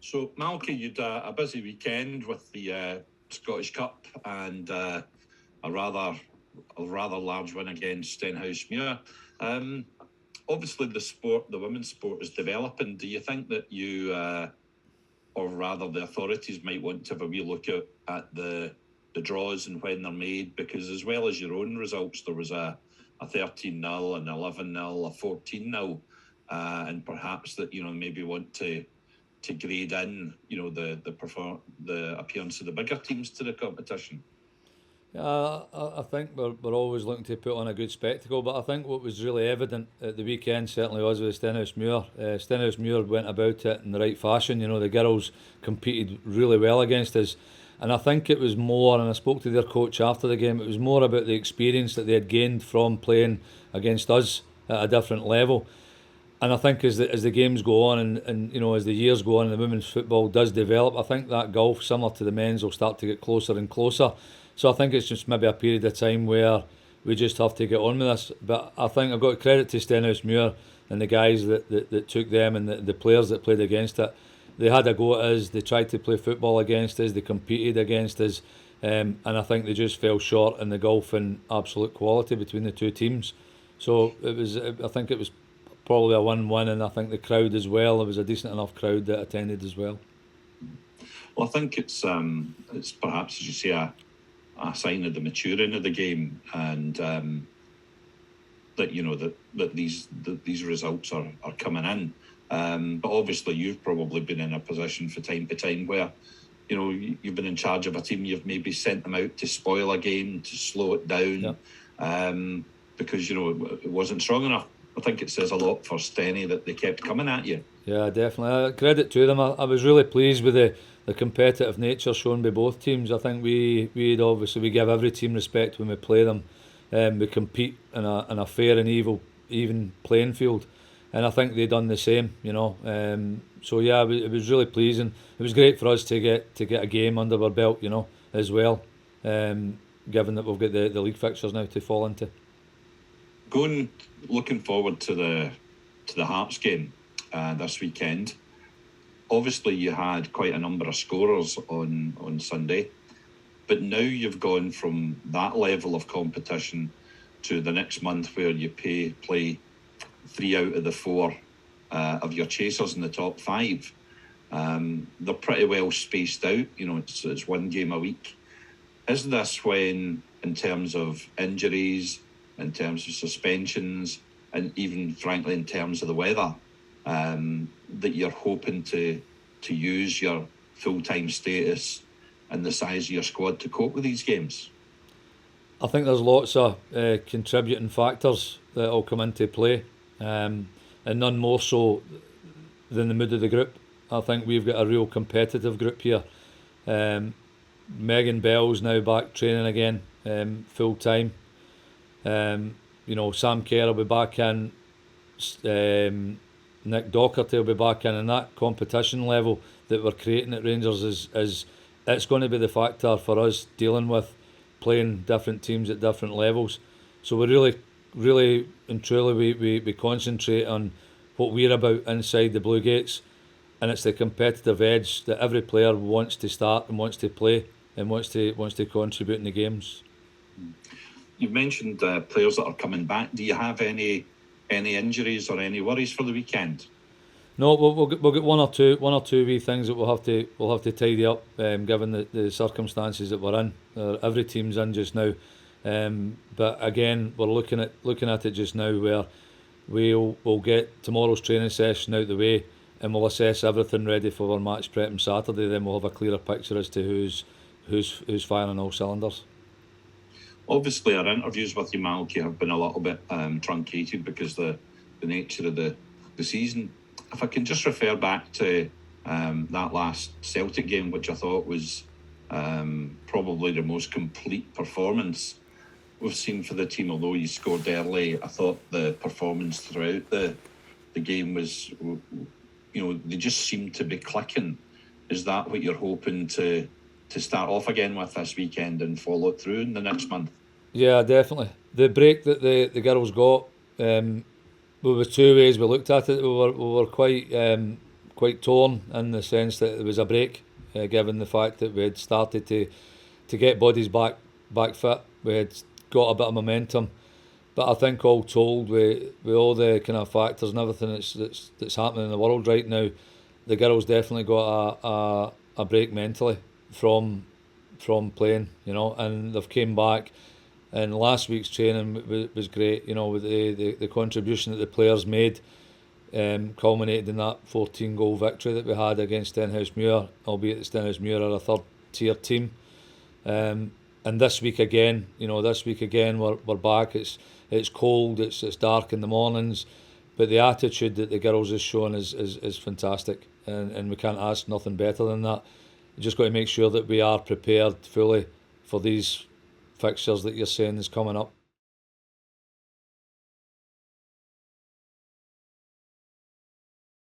So, Malky, you'd a busy weekend with the Scottish Cup and a rather a rather large win against Stenhousemuir. Um, Obviously, the women's sport, is developing. Do you think that or rather the authorities, might want to have a wee look at the draws and when they're made? Because as well as your own results, there was a 13-0, an 11-0, a 14-0, and perhaps that maybe want to grade in, the appearance of the bigger teams to the competition. I think we're always looking to put on a good spectacle, but I think what was really evident at the weekend certainly was with Stenhousemuir. Stenhousemuir went about it in the right fashion. The girls competed really well against us, and I think it was more. And I spoke to their coach after the game. It was more about the experience that they had gained from playing against us at a different level. And I think as the games go on and as the years go on and the women's football does develop, I think that gulf, similar to the men's, will start to get closer and closer. So I think it's just maybe a period of time where we just have to get on with this. But I think I've got credit to Stenhousemuir and the guys that took them and the players that played against it. They had a go at us, they tried to play football against us, they competed against us, and I think they just fell short in the gulf in absolute quality between the two teams. So I think it was probably a win-win, and I think the crowd as well. There was a decent enough crowd that attended as well. Well, I think it's perhaps, as you say, a sign of the maturing of the game, and that these results are coming in. But obviously, you've probably been in a position from time to time where you've been in charge of a team. You've maybe sent them out to spoil a game, to slow it down, because it wasn't strong enough. I think it says a lot for Steny that they kept coming at you. Yeah, definitely. Credit to them. I was really pleased with the competitive nature shown by both teams. I think we obviously we give every team respect when we play them. We compete in a fair and even playing field, and I think they done the same. So yeah, it was really pleasing. It was great for us to get a game under our belt, as well. Given that we've got the league fixtures now to fall into. Looking forward to the Hearts game this weekend. Obviously, you had quite a number of scorers on Sunday, but now you've gone from that level of competition to the next month where you play 3 out of the 4 of your chasers in the top 5. They're pretty well spaced out. It's one game a week. Is this when, in terms of injuries, in terms of suspensions, and even frankly in terms of the weather, that you're hoping to use your full-time status and the size of your squad to cope with these games? I think there's lots of contributing factors that will come into play, and none more so than the mood of the group. I think we've got a real competitive group here. Megan Bell's now back training again, full time. Sam Kerr will be back in. Nick Docherty will be back in, and that competition level that we're creating at Rangers is it's going to be the factor for us dealing with playing different teams at different levels. So we really and truly we concentrate on what we're about inside the Blue Gates, and it's the competitive edge that every player wants to start and wants to play and wants to contribute in the games. You've mentioned players that are coming back. Do you have any injuries or any worries for the weekend? No, we'll get one or two wee things that we'll have to tidy up, given the circumstances that we're in. Every team's in just now, but again, we're looking at it just now where we'll get tomorrow's training session out the way, and we'll assess everything ready for our match prep on Saturday. Then we'll have a clearer picture as to who's firing all cylinders. Obviously, our interviews with you, Malky, have been a little bit truncated because the nature of the season. If I can just refer back to that last Celtic game, which I thought was probably the most complete performance we've seen for the team. Although you scored early, I thought the performance throughout the game was, they just seemed to be clicking. Is that what you're hoping to start off again with this weekend and follow it through in the next month? Yeah, definitely. The break that the girls got, there was two ways we looked at it. We were quite quite torn in the sense that there was a break, given the fact that we had started to get bodies back fit. We had got a bit of momentum, but I think all told, with all the kind of factors and everything that's happening in the world right now, the girls definitely got a break mentally from playing, and they've came back. And last week's training was great, with the contribution that the players made, culminated in that 14-goal victory that we had against Stenhousemuir, albeit that Stenhousemuir are a third-tier team. And this week again, we're back. It's cold, it's dark in the mornings, but the attitude that the girls has shown is fantastic, and we can't ask nothing better than that. We just got to make sure that we are prepared fully for these fixtures that you're saying is coming up.